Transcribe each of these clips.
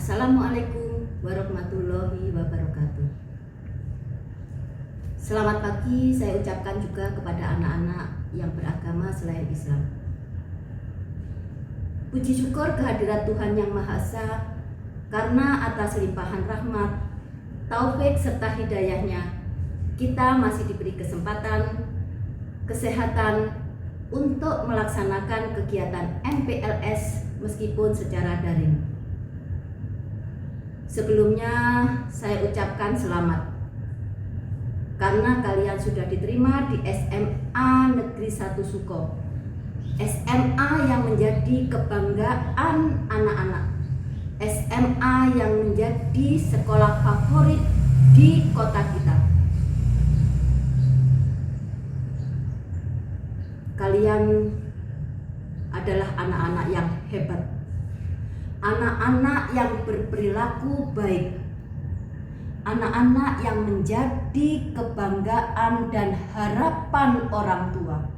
Assalamualaikum warahmatullahi wabarakatuh. Selamat pagi saya ucapkan juga kepada anak-anak yang beragama selain Islam. Puji syukur kehadirat Tuhan Yang Maha Esa, karena atas limpahan rahmat, taufik serta hidayahnya, kita masih diberi kesempatan, kesehatan untuk melaksanakan kegiatan MPLS meskipun secara daring. Sebelumnya saya ucapkan selamat karena kalian sudah diterima di SMA Negeri 1 Suko, SMA yang menjadi kebanggaan anak-anak, SMA yang menjadi sekolah favorit di kota kita. Kalian adalah anak-anak yang hebat, anak-anak yang berperilaku baik, anak-anak yang menjadi kebanggaan dan harapan orang tua.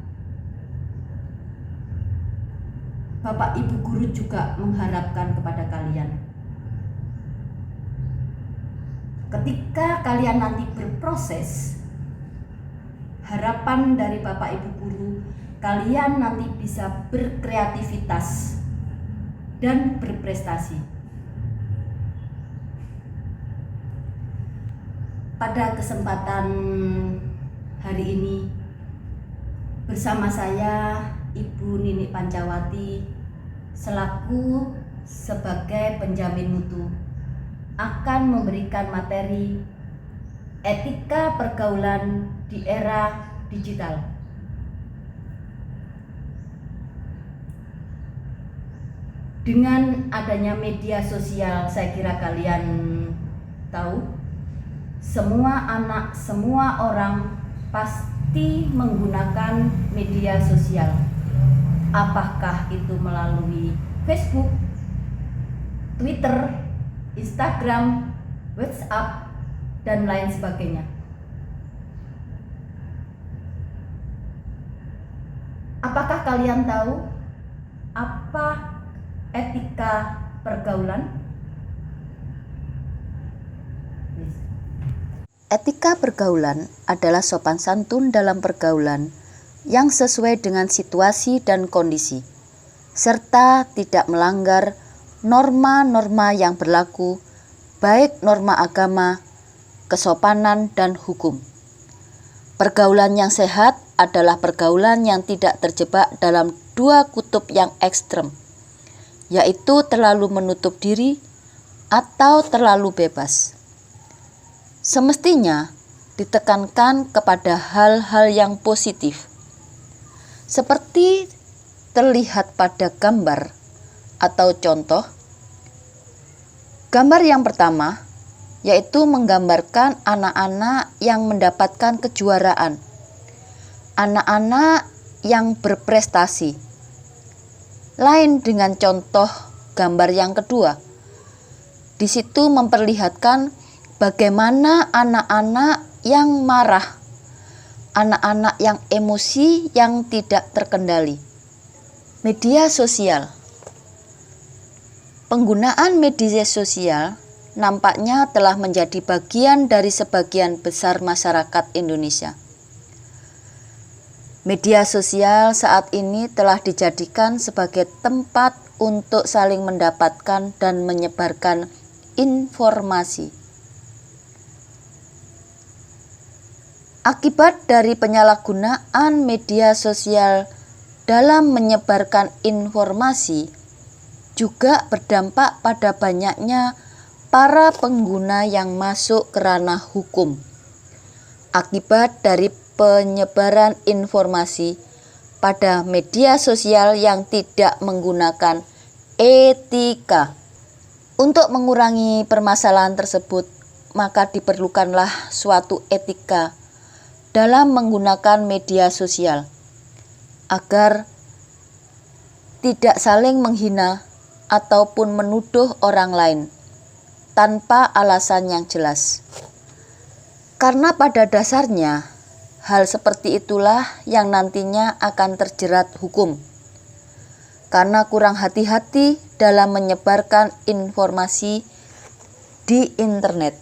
Bapak Ibu guru juga mengharapkan kepada kalian, ketika kalian nanti berproses, harapan dari Bapak Ibu guru, kalian nanti bisa berkreativitas dan berprestasi. Pada kesempatan hari ini bersama saya Ibu Nini Pancawati selaku sebagai penjamin mutu akan memberikan materi etika pergaulan di era digital. Dengan adanya media sosial, saya kira kalian tahu, semua anak, semua orang pasti menggunakan media sosial. Apakah itu melalui Facebook, Twitter, Instagram, WhatsApp, dan lain sebagainya. Apakah kalian tahu apa etika pergaulan? Etika pergaulan adalah sopan santun dalam pergaulan yang sesuai dengan situasi dan kondisi, serta tidak melanggar norma-norma yang berlaku, baik norma agama, kesopanan, dan hukum. Pergaulan yang sehat adalah pergaulan yang tidak terjebak dalam dua kutub yang ekstrem, yaitu terlalu menutup diri atau terlalu bebas. Semestinya ditekankan kepada hal-hal yang positif, seperti terlihat pada gambar atau contoh. Gambar yang pertama yaitu menggambarkan anak-anak yang mendapatkan kejuaraan, anak-anak yang berprestasi. Lain dengan contoh gambar yang kedua, di situ memperlihatkan bagaimana anak-anak yang marah, anak-anak yang emosi yang tidak terkendali. Media sosial. Penggunaan media sosial nampaknya telah menjadi bagian dari sebagian besar masyarakat Indonesia. Media sosial saat ini telah dijadikan sebagai tempat untuk saling mendapatkan dan menyebarkan informasi. Akibat dari penyalahgunaan media sosial dalam menyebarkan informasi juga berdampak pada banyaknya para pengguna yang masuk ke ranah hukum. Akibat dari penyebaran informasi pada media sosial yang tidak menggunakan etika. Untuk mengurangi permasalahan tersebut, maka diperlukanlah suatu etika dalam menggunakan media sosial agar tidak saling menghina ataupun menuduh orang lain tanpa alasan yang jelas. Karena pada dasarnya hal seperti itulah yang nantinya akan terjerat hukum. Karena kurang hati-hati dalam menyebarkan informasi di internet.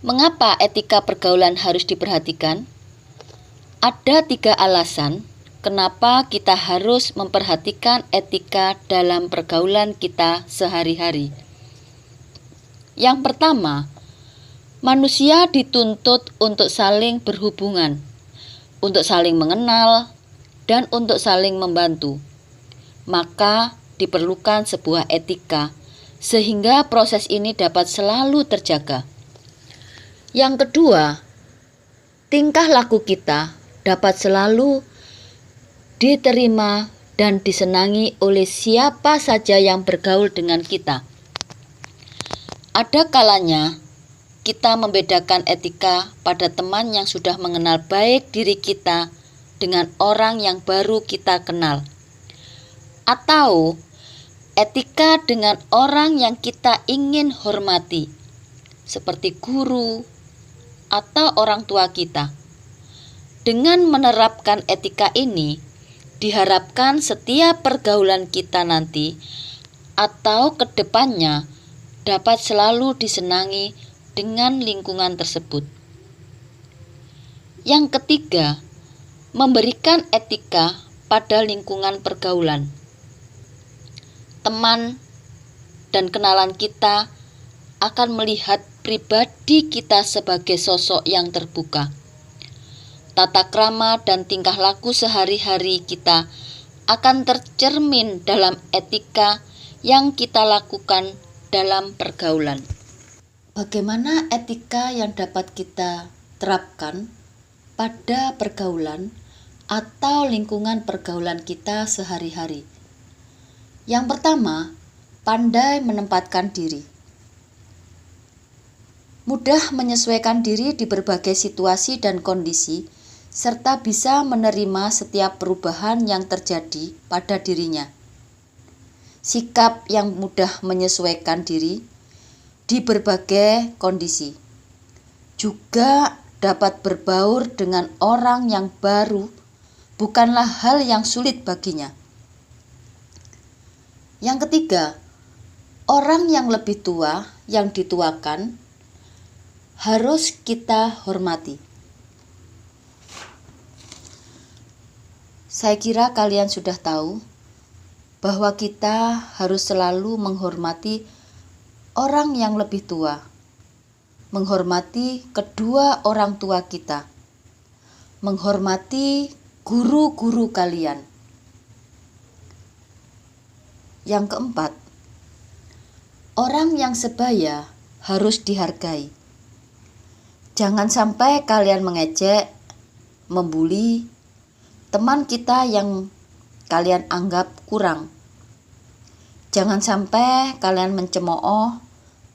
Mengapa etika pergaulan harus diperhatikan? Ada 3 alasan kenapa kita harus memperhatikan etika dalam pergaulan kita sehari-hari. Yang pertama, manusia dituntut untuk saling berhubungan, untuk saling mengenal, dan untuk saling membantu. Maka diperlukan sebuah etika sehingga proses ini dapat selalu terjaga. Yang kedua, tingkah laku kita dapat selalu diterima dan disenangi oleh siapa saja yang bergaul dengan kita. Ada kalanya kita membedakan etika pada teman yang sudah mengenal baik diri kita dengan orang yang baru kita kenal. Atau etika dengan orang yang kita ingin hormati, seperti guru atau orang tua kita. Dengan menerapkan etika ini, diharapkan setiap pergaulan kita nanti atau ke depannya dapat selalu disenangi dengan lingkungan tersebut. Yang ketiga, memberikan etika pada lingkungan pergaulan. Teman dan kenalan kita akan melihat pribadi kita sebagai sosok yang terbuka. Tata krama dan tingkah laku sehari-hari kita akan tercermin dalam etika yang kita lakukan dalam pergaulan. Bagaimana etika yang dapat kita terapkan pada pergaulan atau lingkungan pergaulan kita sehari-hari? Yang pertama, pandai menempatkan diri. Mudah menyesuaikan diri di berbagai situasi dan kondisi, serta bisa menerima setiap perubahan yang terjadi pada dirinya. Sikap yang mudah menyesuaikan diri di berbagai kondisi juga dapat berbaur dengan orang yang baru, bukanlah hal yang sulit baginya. Yang ketiga, orang yang lebih tua, yang dituakan, harus kita hormati. Saya kira kalian sudah tahu bahwa kita harus selalu menghormati orang yang lebih tua, menghormati kedua orang tua kita, menghormati guru-guru kalian. Yang keempat, orang yang sebaya harus dihargai. Jangan sampai kalian mengejek, membuli teman kita yang kalian anggap kurang. Jangan sampai kalian mencemooh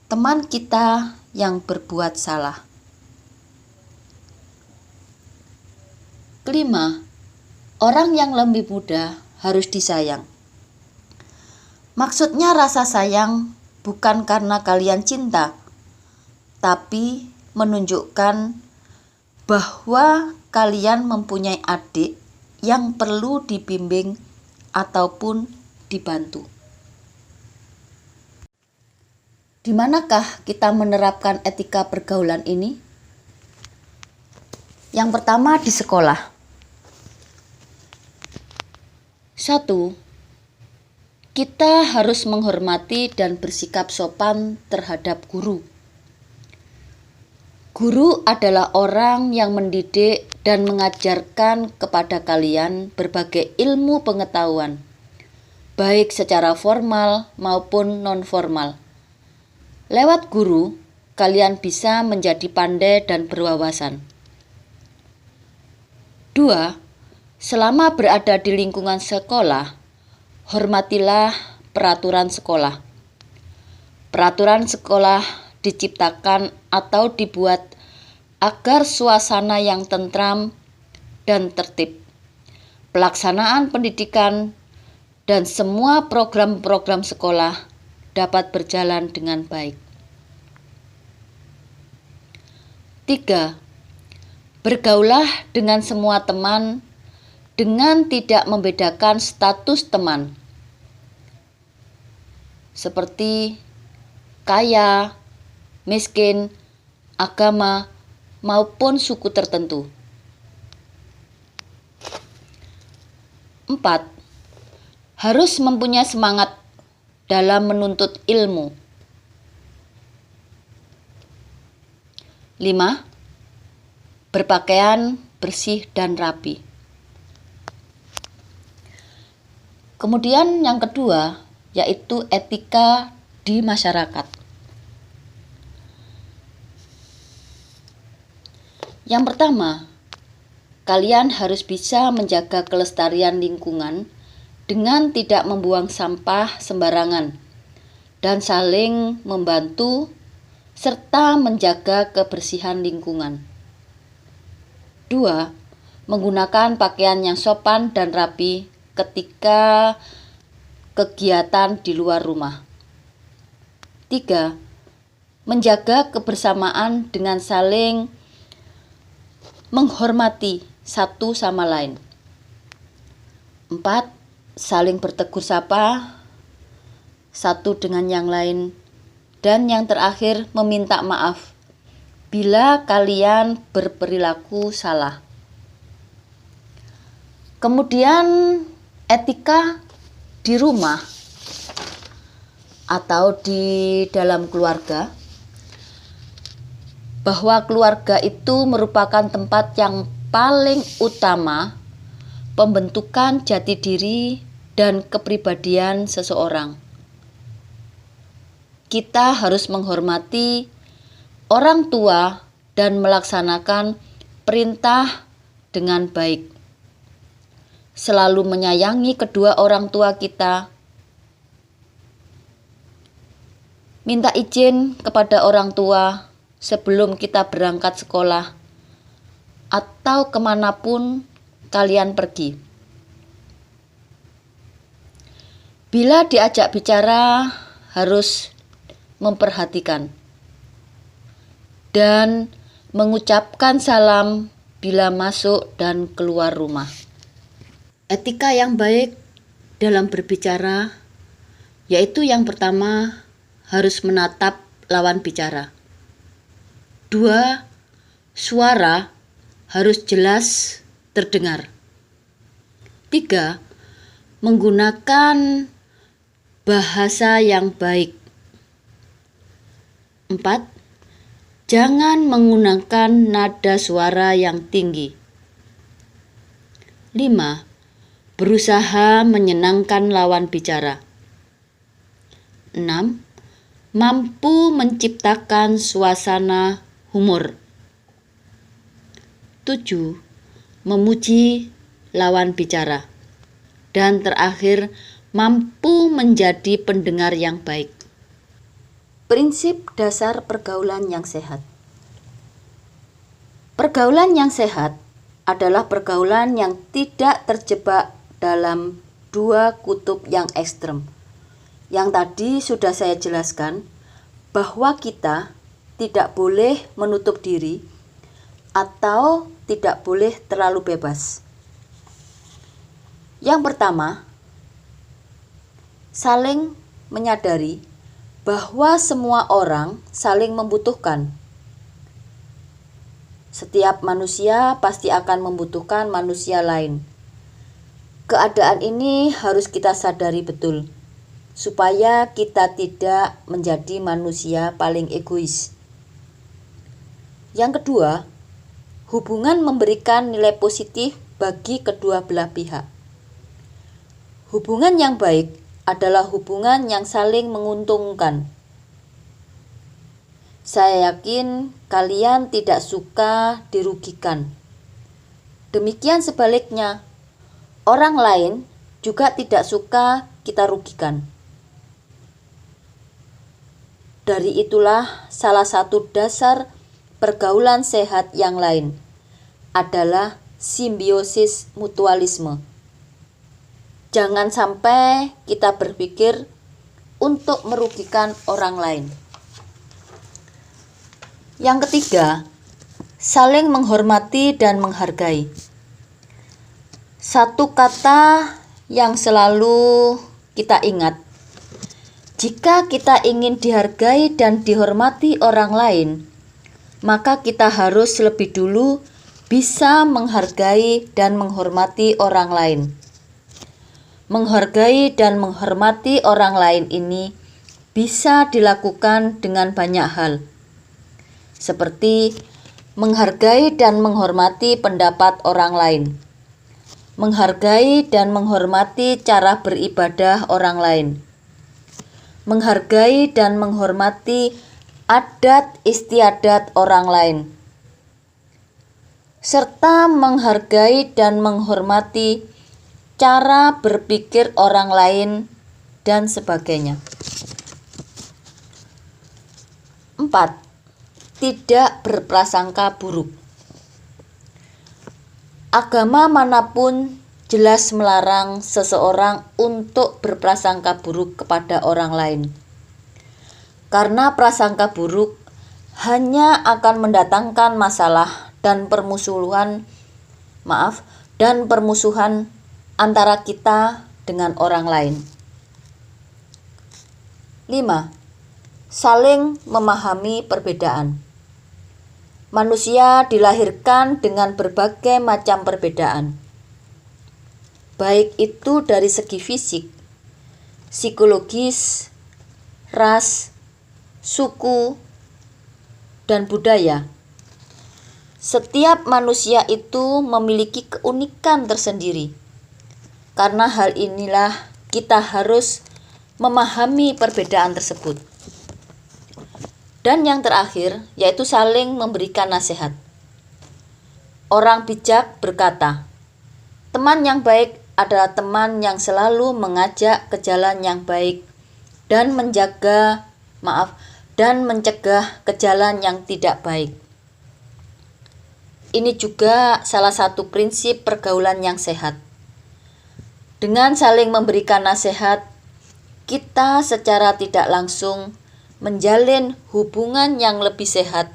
teman kita yang berbuat salah. Kelima, orang yang lebih muda harus disayang. Maksudnya rasa sayang bukan karena kalian cinta, tapi menunjukkan bahwa kalian mempunyai adik yang perlu dibimbing ataupun dibantu. Di manakah kita menerapkan etika pergaulan ini? Yang pertama, di sekolah. 1. Kita harus menghormati dan bersikap sopan terhadap guru. Guru adalah orang yang mendidik dan mengajarkan kepada kalian berbagai ilmu pengetahuan, baik secara formal maupun non-formal. Lewat guru, kalian bisa menjadi pandai dan berwawasan. 2. Selama berada di lingkungan sekolah, hormatilah peraturan sekolah. Peraturan sekolah diciptakan atau dibuat agar suasana yang tentram dan tertib. Pelaksanaan pendidikan dan semua program-program sekolah dapat berjalan dengan baik. 3. Bergaulah dengan semua teman dengan tidak membedakan status teman, seperti kaya, miskin, agama, maupun suku tertentu. 4. Harus mempunyai semangat dalam menuntut ilmu. 5. Berpakaian bersih dan rapi. Kemudian yang kedua, yaitu etika di masyarakat. Yang pertama, kalian harus bisa menjaga kelestarian lingkungan dengan tidak membuang sampah sembarangan dan saling membantu serta menjaga kebersihan lingkungan. 2. Menggunakan pakaian yang sopan dan rapi ketika kegiatan di luar rumah. 3. Menjaga kebersamaan dengan saling menghormati satu sama lain. 4. Saling bertegur sapa satu dengan yang lain. Dan yang terakhir, meminta maaf bila kalian berperilaku salah. Kemudian etika di rumah atau di dalam keluarga, bahwa keluarga itu merupakan tempat yang paling utama pembentukan jati diri dan kepribadian seseorang. Kita harus menghormati orang tua dan melaksanakan perintah dengan baik. Selalu menyayangi kedua orang tua kita. Minta izin kepada orang tua sebelum kita berangkat sekolah atau kemanapun kalian pergi. Bila diajak bicara, harus memperhatikan dan mengucapkan salam bila masuk dan keluar rumah. Etika yang baik dalam berbicara yaitu yang pertama, harus menatap lawan bicara. 2. Suara harus jelas terdengar. 3. Menggunakan bahasa yang baik. 4. Jangan menggunakan nada suara yang tinggi. 5. Berusaha menyenangkan lawan bicara. 6. Mampu menciptakan suasana humor. 7. Memuji lawan bicara. Dan terakhir, mampu menjadi pendengar yang baik. Prinsip dasar pergaulan yang sehat. Pergaulan yang sehat adalah pergaulan yang tidak terjebak dalam dua kutub yang ekstrem. Yang tadi sudah saya jelaskan bahwa kita tidak boleh menutup diri atau tidak boleh terlalu bebas. Yang pertama, saling menyadari bahwa semua orang saling membutuhkan. Setiap manusia pasti akan membutuhkan manusia lain. Keadaan ini harus kita sadari betul, supaya kita tidak menjadi manusia paling egois. Yang kedua, hubungan memberikan nilai positif bagi kedua belah pihak. Hubungan yang baik adalah hubungan yang saling menguntungkan. Saya yakin kalian tidak suka dirugikan. Demikian sebaliknya, orang lain juga tidak suka kita rugikan. Dari itulah salah satu dasar pergaulan sehat yang lain adalah simbiosis mutualisme. Jangan sampai kita berpikir untuk merugikan orang lain. Yang ketiga, saling menghormati dan menghargai. Satu kata yang selalu kita ingat, Jika kita ingin dihargai dan dihormati orang lain, maka kita harus lebih dulu bisa menghargai dan menghormati orang lain. Menghargai dan menghormati orang lain ini bisa dilakukan dengan banyak hal, seperti menghargai dan menghormati pendapat orang lain, menghargai dan menghormati cara beribadah orang lain, menghargai dan menghormati adat istiadat orang lain, serta menghargai dan menghormati cara berpikir orang lain dan sebagainya. 4. Tidak berprasangka buruk. Agama manapun jelas melarang seseorang untuk berprasangka buruk kepada orang lain. Karena prasangka buruk hanya akan mendatangkan masalah dan permusuhan antara kita dengan orang lain. 5. Saling memahami perbedaan. Manusia dilahirkan dengan berbagai macam perbedaan, baik itu dari segi fisik, psikologis, ras, suku, dan budaya. Setiap manusia itu memiliki keunikan tersendiri. Karena hal inilah kita harus memahami perbedaan tersebut. Dan yang terakhir, yaitu saling memberikan nasihat. Orang bijak berkata, teman yang baik adalah teman yang selalu mengajak ke jalan yang baik dan mencegah ke jalan yang tidak baik. Ini juga salah satu prinsip pergaulan yang sehat. Dengan saling memberikan nasihat, kita secara tidak langsung menjalin hubungan yang lebih sehat,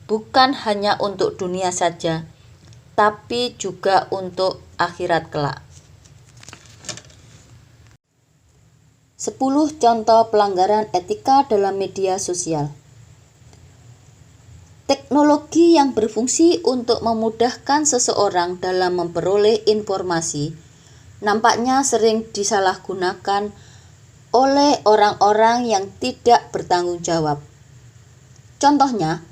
bukan hanya untuk dunia saja, tapi juga untuk akhirat kelak. 10 contoh pelanggaran etika dalam media sosial. Teknologi yang berfungsi untuk memudahkan seseorang dalam memperoleh informasi nampaknya sering disalahgunakan oleh orang-orang yang tidak bertanggung jawab. Contohnya,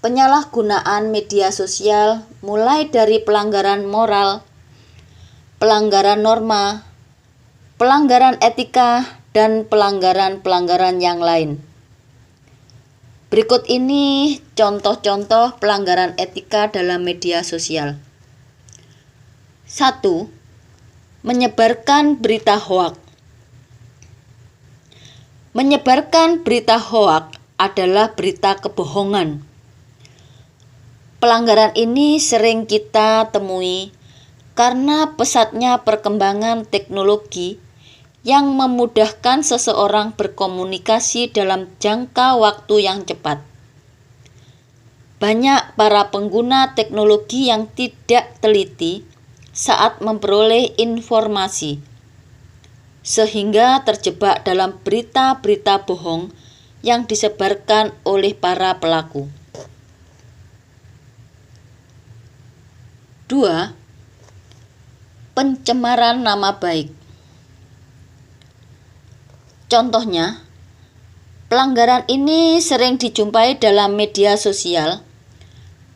penyalahgunaan media sosial mulai dari pelanggaran moral, pelanggaran norma, pelanggaran etika, dan pelanggaran-pelanggaran yang lain. Berikut ini contoh-contoh pelanggaran etika dalam media sosial. 1. Menyebarkan berita hoaks. Menyebarkan berita hoaks adalah berita kebohongan. Pelanggaran ini sering kita temui karena pesatnya perkembangan teknologi yang memudahkan seseorang berkomunikasi dalam jangka waktu yang cepat. Banyak para pengguna teknologi yang tidak teliti saat memperoleh informasi, sehingga terjebak dalam berita-berita bohong yang disebarkan oleh para pelaku. 2. Pencemaran nama baik. Contohnya, pelanggaran ini sering dijumpai dalam media sosial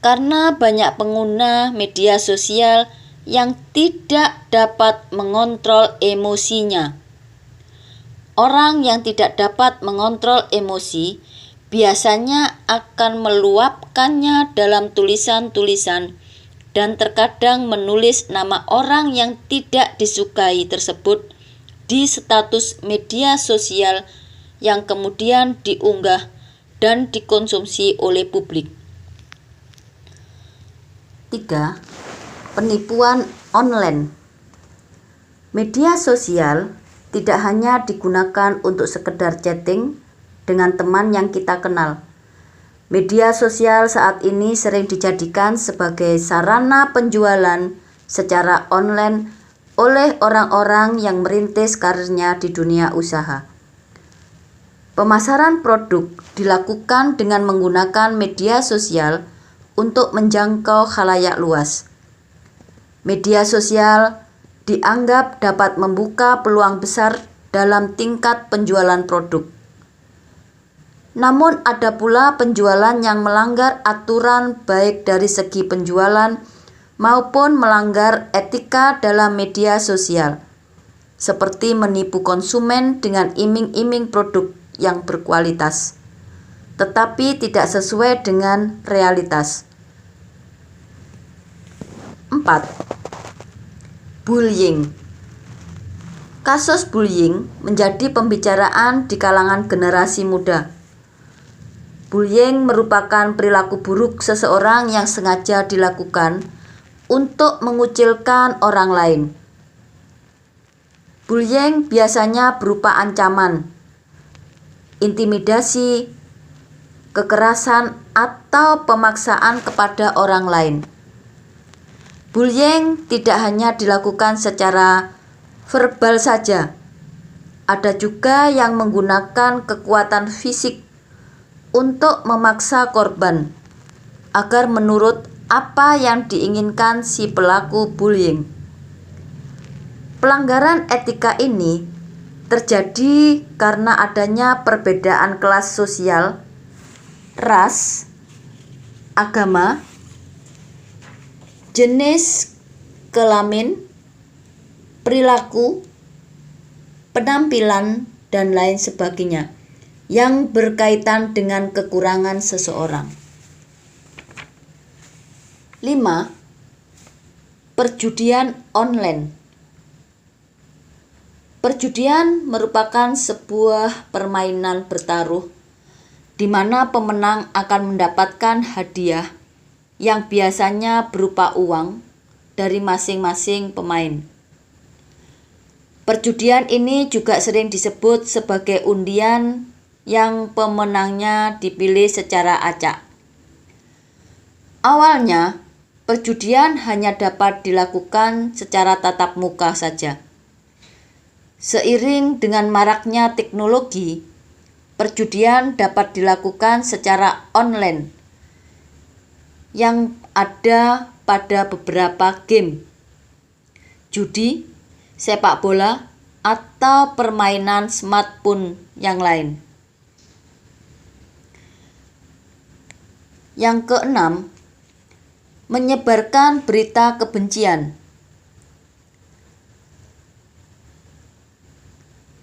karena banyak pengguna media sosial yang tidak dapat mengontrol emosinya. Orang yang tidak dapat mengontrol emosi biasanya akan meluapkannya dalam tulisan-tulisan dan terkadang menulis nama orang yang tidak disukai tersebut di status media sosial yang kemudian diunggah dan dikonsumsi oleh publik. 3. Penipuan online. Media sosial tidak hanya digunakan untuk sekedar chatting dengan teman yang kita kenal. Media sosial saat ini sering dijadikan sebagai sarana penjualan secara online oleh orang-orang yang merintis karirnya di dunia usaha. Pemasaran produk dilakukan dengan menggunakan media sosial untuk menjangkau khalayak luas. Media sosial dianggap dapat membuka peluang besar dalam tingkat penjualan produk. Namun ada pula penjualan yang melanggar aturan baik dari segi penjualan maupun melanggar etika dalam media sosial, seperti menipu konsumen dengan iming-iming produk yang berkualitas, tetapi tidak sesuai dengan realitas. 4. Bullying. Kasus bullying menjadi pembicaraan di kalangan generasi muda. Bullying merupakan perilaku buruk seseorang yang sengaja dilakukan untuk mengucilkan orang lain. Bullying biasanya berupa ancaman, intimidasi, kekerasan, atau pemaksaan kepada orang lain. Bullying tidak hanya dilakukan secara verbal saja, ada juga yang menggunakan kekuatan fisik untuk memaksa korban agar menurut apa yang diinginkan si pelaku bullying. Pelanggaran etika ini terjadi karena adanya perbedaan kelas sosial, ras, agama, jenis kelamin, perilaku, penampilan, dan lain sebagainya yang berkaitan dengan kekurangan seseorang. 5. Perjudian online. Perjudian merupakan sebuah permainan bertaruh di mana pemenang akan mendapatkan hadiah yang biasanya berupa uang dari masing-masing pemain. Perjudian ini juga sering disebut sebagai undian yang pemenangnya dipilih secara acak. Awalnya, perjudian hanya dapat dilakukan secara tatap muka saja. Seiring dengan maraknya teknologi, perjudian dapat dilakukan secara online yang ada pada beberapa game, judi, sepak bola, atau permainan smartphone yang lain. Yang keenam, menyebarkan berita kebencian.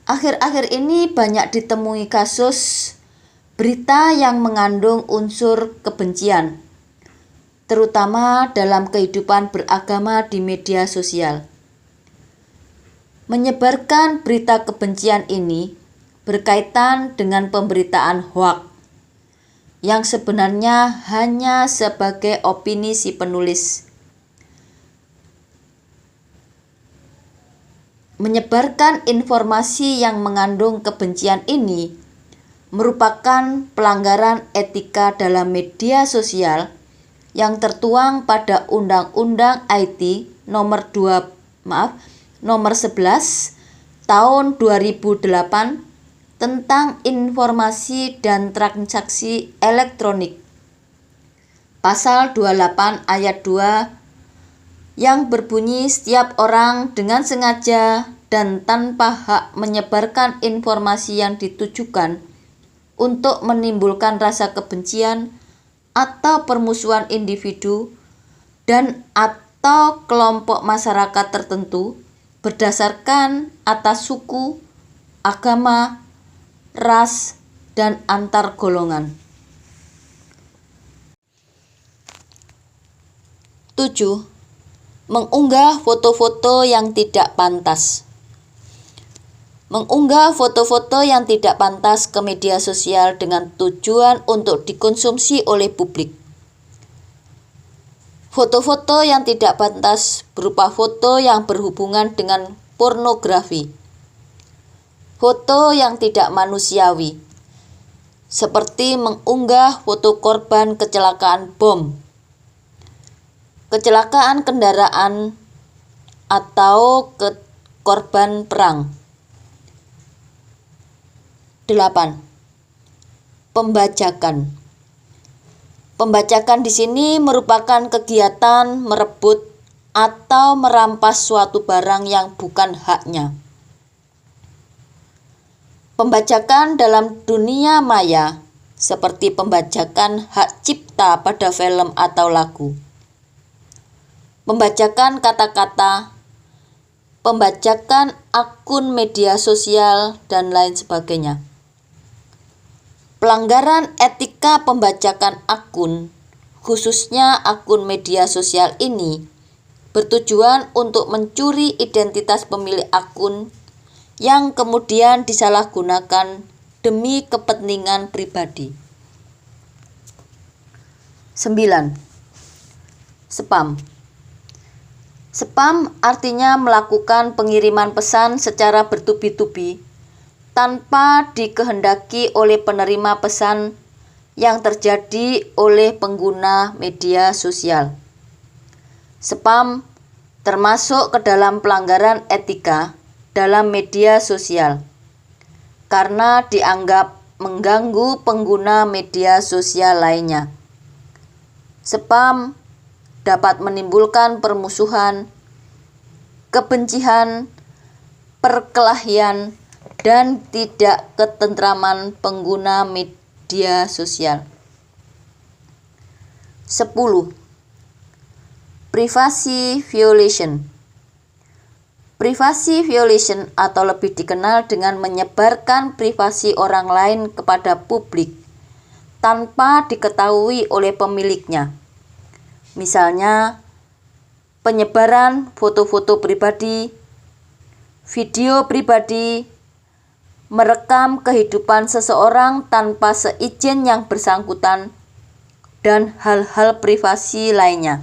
Akhir-akhir ini banyak ditemui kasus berita yang mengandung unsur kebencian, terutama dalam kehidupan beragama di media sosial. Menyebarkan berita kebencian ini berkaitan dengan pemberitaan hoaks yang sebenarnya hanya sebagai opini si penulis. Menyebarkan informasi yang mengandung kebencian ini merupakan pelanggaran etika dalam media sosial yang tertuang pada Undang-Undang IT nomor 11 tahun 2008 tentang informasi dan transaksi elektronik. Pasal 28 ayat 2 yang berbunyi setiap orang dengan sengaja dan tanpa hak menyebarkan informasi yang ditujukan untuk menimbulkan rasa kebencian atau permusuhan individu dan atau kelompok masyarakat tertentu berdasarkan atas suku, agama, ras, dan antar golongan. 7. Mengunggah foto-foto yang tidak pantas. Mengunggah foto-foto yang tidak pantas ke media sosial dengan tujuan untuk dikonsumsi oleh publik. Foto-foto yang tidak pantas berupa foto yang berhubungan dengan pornografi, foto yang tidak manusiawi, seperti mengunggah foto korban kecelakaan bom, kecelakaan kendaraan, atau korban perang. 8. Pembajakan. Pembajakan di sini merupakan kegiatan merebut atau merampas suatu barang yang bukan haknya. Pembajakan dalam dunia maya seperti pembajakan hak cipta pada film atau lagu. Pembajakan kata-kata, pembajakan akun media sosial, dan lain sebagainya. Pelanggaran etika pembajakan akun, khususnya akun media sosial ini, bertujuan untuk mencuri identitas pemilik akun yang kemudian disalahgunakan demi kepentingan pribadi. 9. Spam. Spam artinya melakukan pengiriman pesan secara bertubi-tubi tanpa dikehendaki oleh penerima pesan yang terjadi oleh pengguna media sosial. Spam termasuk ke dalam pelanggaran etika dalam media sosial karena dianggap mengganggu pengguna media sosial lainnya. Spam dapat menimbulkan permusuhan, kebencian, perkelahian, dan tidak ketentraman pengguna media sosial. 10. Privacy violation. Privacy violation atau lebih dikenal dengan menyebarkan privasi orang lain kepada publik tanpa diketahui oleh pemiliknya. Misalnya, penyebaran foto-foto pribadi, video pribadi, merekam kehidupan seseorang tanpa seizin yang bersangkutan, dan hal-hal privasi lainnya.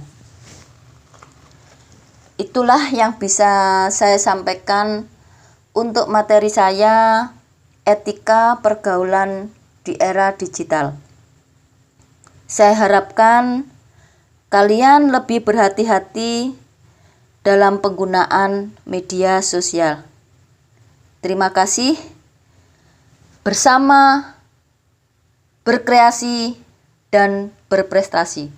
Itulah yang bisa saya sampaikan untuk materi saya, etika pergaulan di era digital. Saya harapkan kalian lebih berhati-hati dalam penggunaan media sosial. Terima kasih. Bersama, berkreasi, dan berprestasi.